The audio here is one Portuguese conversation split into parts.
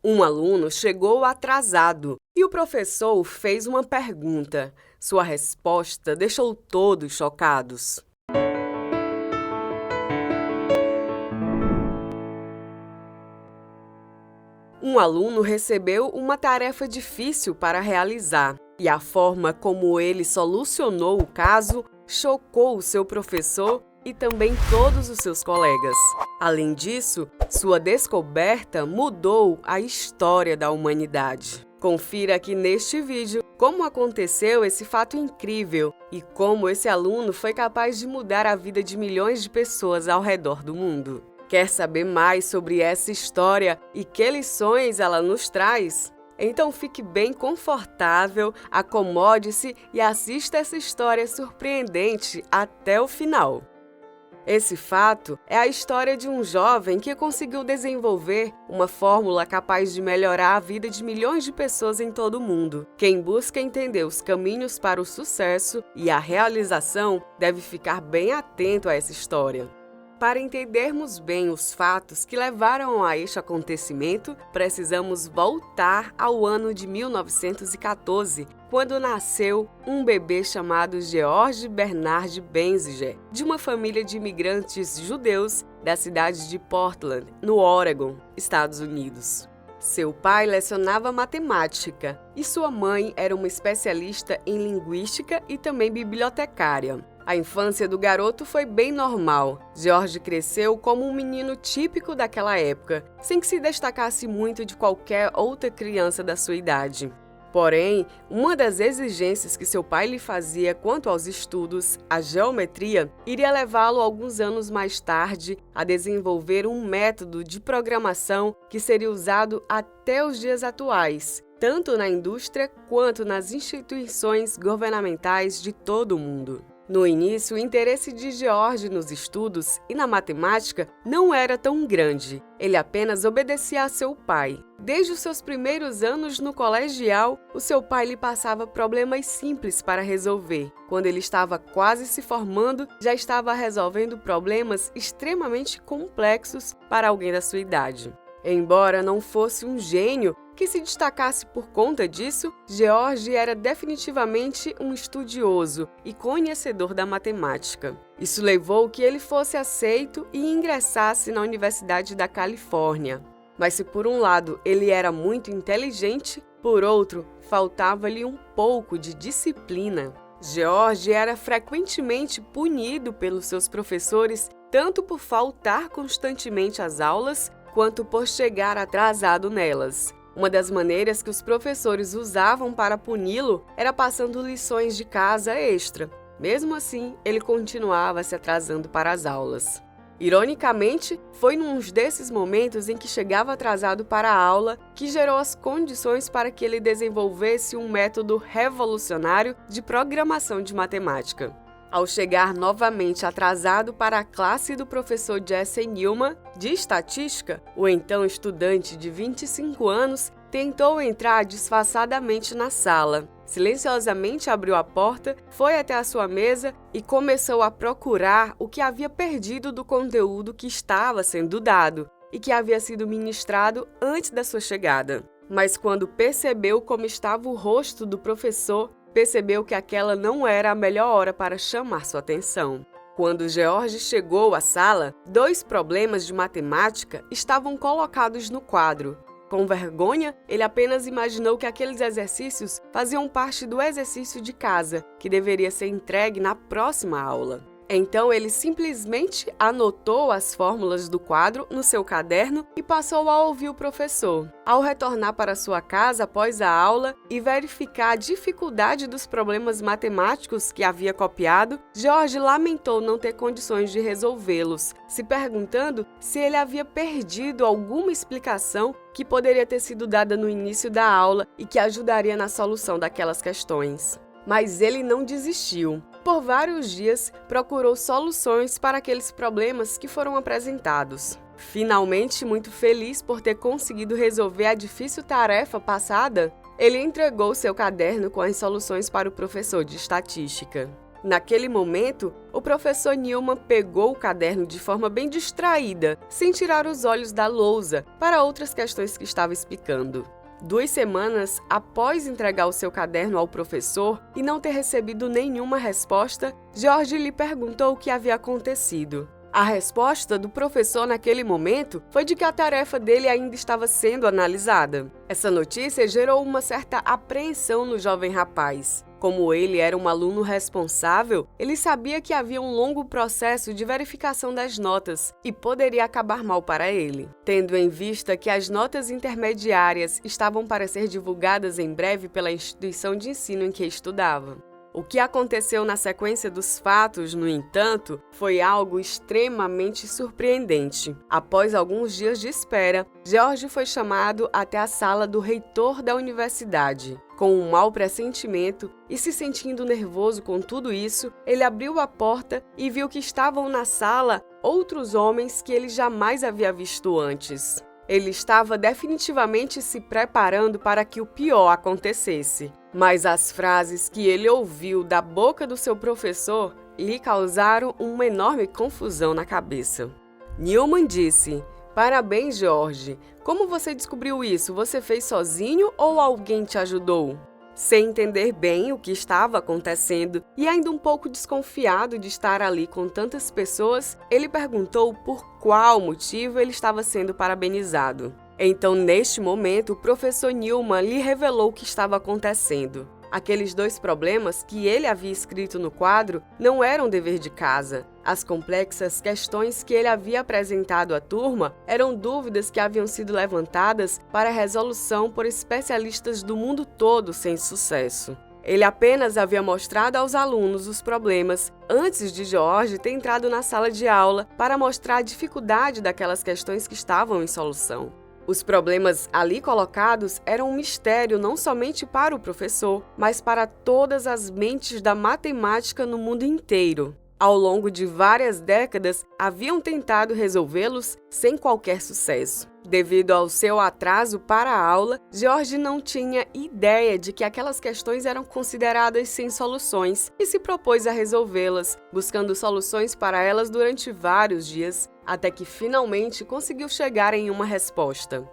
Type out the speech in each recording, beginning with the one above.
Um aluno chegou atrasado e o professor fez uma pergunta. Sua resposta deixou todos chocados. Um aluno recebeu uma tarefa difícil para realizar e a forma como ele solucionou o caso chocou o seu professor e também todos os seus colegas. Além disso, sua descoberta mudou a história da humanidade. Confira aqui neste vídeo como aconteceu esse fato incrível e como esse aluno foi capaz de mudar a vida de milhões de pessoas ao redor do mundo. Quer saber mais sobre essa história e que lições ela nos traz? Então fique bem confortável, acomode-se e assista essa história surpreendente até o final. Esse fato é a história de um jovem que conseguiu desenvolver uma fórmula capaz de melhorar a vida de milhões de pessoas em todo o mundo. Quem busca entender os caminhos para o sucesso e a realização deve ficar bem atento a essa história. Para entendermos bem os fatos que levaram a este acontecimento, precisamos voltar ao ano de 1914, quando nasceu um bebê chamado George Bernard Benziger, de uma família de imigrantes judeus da cidade de Portland, no Oregon, Estados Unidos. Seu pai lecionava matemática e sua mãe era uma especialista em linguística e também bibliotecária. A infância do garoto foi bem normal. George cresceu como um menino típico daquela época, sem que se destacasse muito de qualquer outra criança da sua idade. Porém, uma das exigências que seu pai lhe fazia quanto aos estudos, a geometria, iria levá-lo alguns anos mais tarde a desenvolver um método de programação que seria usado até os dias atuais, tanto na indústria quanto nas instituições governamentais de todo o mundo. No início, o interesse de George nos estudos e na matemática não era tão grande. Ele apenas obedecia a seu pai. Desde os seus primeiros anos no colegial, o seu pai lhe passava problemas simples para resolver. Quando ele estava quase se formando, já estava resolvendo problemas extremamente complexos para alguém da sua idade. Embora não fosse um gênio que se destacasse por conta disso, George era definitivamente um estudioso e conhecedor da matemática. Isso levou que ele fosse aceito e ingressasse na Universidade da Califórnia. Mas se por um lado ele era muito inteligente, por outro, faltava-lhe um pouco de disciplina. George era frequentemente punido pelos seus professores, tanto por faltar constantemente às aulas, quanto por chegar atrasado nelas. Uma das maneiras que os professores usavam para puni-lo era passando lições de casa extra. Mesmo assim, ele continuava se atrasando para as aulas. Ironicamente, foi num desses momentos em que chegava atrasado para a aula que gerou as condições para que ele desenvolvesse um método revolucionário de programação de matemática. Ao chegar novamente atrasado para a classe do professor Jesse Newman, de estatística, o então estudante de 25 anos tentou entrar disfarçadamente na sala. Silenciosamente abriu a porta, foi até a sua mesa e começou a procurar o que havia perdido do conteúdo que estava sendo dado e que havia sido ministrado antes da sua chegada. Mas quando percebeu como estava o rosto do professor, percebeu que aquela não era a melhor hora para chamar sua atenção. Quando George chegou à sala, 2 problemas de matemática estavam colocados no quadro. Com vergonha, ele apenas imaginou que aqueles exercícios faziam parte do exercício de casa, que deveria ser entregue na próxima aula. Então, ele simplesmente anotou as fórmulas do quadro no seu caderno e passou a ouvir o professor. Ao retornar para sua casa após a aula e verificar a dificuldade dos problemas matemáticos que havia copiado, George lamentou não ter condições de resolvê-los, se perguntando se ele havia perdido alguma explicação que poderia ter sido dada no início da aula e que ajudaria na solução daquelas questões. Mas ele não desistiu. Por vários dias, procurou soluções para aqueles problemas que foram apresentados. Finalmente, muito feliz por ter conseguido resolver a difícil tarefa passada, ele entregou seu caderno com as soluções para o professor de estatística. Naquele momento, o professor Newman pegou o caderno de forma bem distraída, sem tirar os olhos da lousa para outras questões que estava explicando. 2 semanas após entregar o seu caderno ao professor e não ter recebido nenhuma resposta, George lhe perguntou o que havia acontecido. A resposta do professor naquele momento foi de que a tarefa dele ainda estava sendo analisada. Essa notícia gerou uma certa apreensão no jovem rapaz. Como ele era um aluno responsável, ele sabia que havia um longo processo de verificação das notas e poderia acabar mal para ele. Tendo em vista que as notas intermediárias estavam para ser divulgadas em breve pela instituição de ensino em que estudava. O que aconteceu na sequência dos fatos, no entanto, foi algo extremamente surpreendente. Após alguns dias de espera, George foi chamado até a sala do reitor da universidade. Com um mau pressentimento e se sentindo nervoso com tudo isso, ele abriu a porta e viu que estavam na sala outros homens que ele jamais havia visto antes. Ele estava definitivamente se preparando para que o pior acontecesse. Mas as frases que ele ouviu da boca do seu professor lhe causaram uma enorme confusão na cabeça. Newman disse: "Parabéns, George. Como você descobriu isso? Você fez sozinho ou alguém te ajudou?" Sem entender bem o que estava acontecendo e ainda um pouco desconfiado de estar ali com tantas pessoas, ele perguntou por qual motivo ele estava sendo parabenizado. Então, neste momento, o professor Newman lhe revelou o que estava acontecendo. Aqueles 2 problemas que ele havia escrito no quadro não eram dever de casa. As complexas questões que ele havia apresentado à turma eram dúvidas que haviam sido levantadas para resolução por especialistas do mundo todo sem sucesso. Ele apenas havia mostrado aos alunos os problemas antes de George ter entrado na sala de aula para mostrar a dificuldade daquelas questões que estavam em solução. Os problemas ali colocados eram um mistério não somente para o professor, mas para todas as mentes da matemática no mundo inteiro. Ao longo de várias décadas, haviam tentado resolvê-los sem qualquer sucesso. Devido ao seu atraso para a aula, George não tinha ideia de que aquelas questões eram consideradas sem soluções e se propôs a resolvê-las, buscando soluções para elas durante vários dias, até que finalmente conseguiu chegar em uma resposta.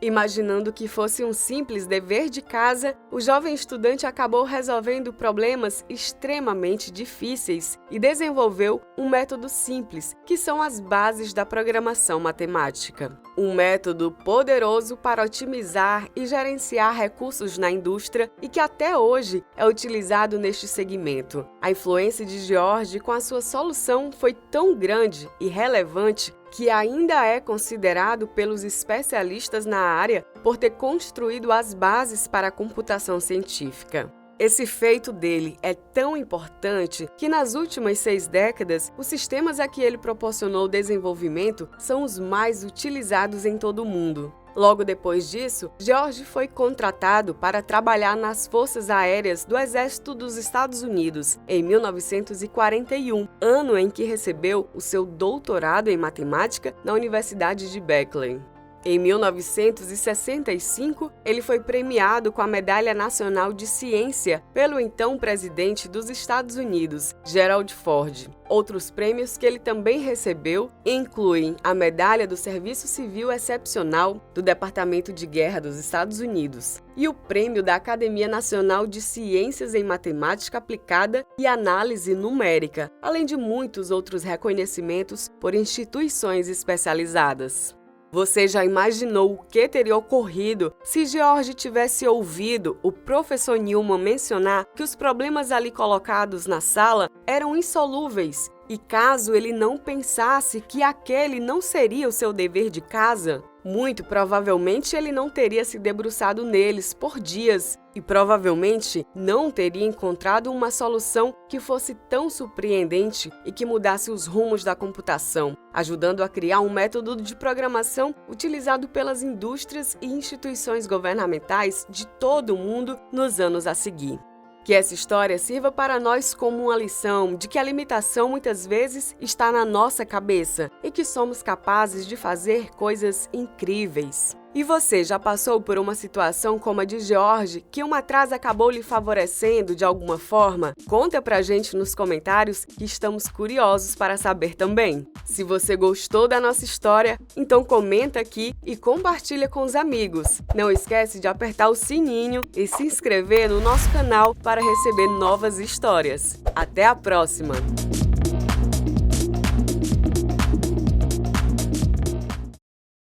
Imaginando que fosse um simples dever de casa, o jovem estudante acabou resolvendo problemas extremamente difíceis e desenvolveu um método simples, que são as bases da programação matemática. Um método poderoso para otimizar e gerenciar recursos na indústria e que até hoje é utilizado neste segmento. A influência de George com a sua solução foi tão grande e relevante que ainda é considerado pelos especialistas na área por ter construído as bases para a computação científica. Esse feito dele é tão importante que nas últimas 6 décadas, os sistemas a que ele proporcionou desenvolvimento são os mais utilizados em todo o mundo. Logo depois disso, George foi contratado para trabalhar nas Forças Aéreas do Exército dos Estados Unidos em 1941, ano em que recebeu o seu doutorado em matemática na Universidade de Berkeley. Em 1965, ele foi premiado com a Medalha Nacional de Ciência pelo então presidente dos Estados Unidos, Gerald Ford. Outros prêmios que ele também recebeu incluem a Medalha do Serviço Civil Excepcional do Departamento de Guerra dos Estados Unidos e o Prêmio da Academia Nacional de Ciências em Matemática Aplicada e Análise Numérica, além de muitos outros reconhecimentos por instituições especializadas. Você já imaginou o que teria ocorrido se George tivesse ouvido o professor Newman mencionar que os problemas ali colocados na sala eram insolúveis e caso ele não pensasse que aquele não seria o seu dever de casa? Muito provavelmente ele não teria se debruçado neles por dias e provavelmente não teria encontrado uma solução que fosse tão surpreendente e que mudasse os rumos da computação, ajudando a criar um método de programação utilizado pelas indústrias e instituições governamentais de todo o mundo nos anos a seguir. Que essa história sirva para nós como uma lição de que a limitação muitas vezes está na nossa cabeça e que somos capazes de fazer coisas incríveis. E você já passou por uma situação como a de George, que um atraso acabou lhe favorecendo de alguma forma? Conta pra gente nos comentários que estamos curiosos para saber também. Se você gostou da nossa história, então comenta aqui e compartilha com os amigos. Não esquece de apertar o sininho e se inscrever no nosso canal para receber novas histórias. Até a próxima!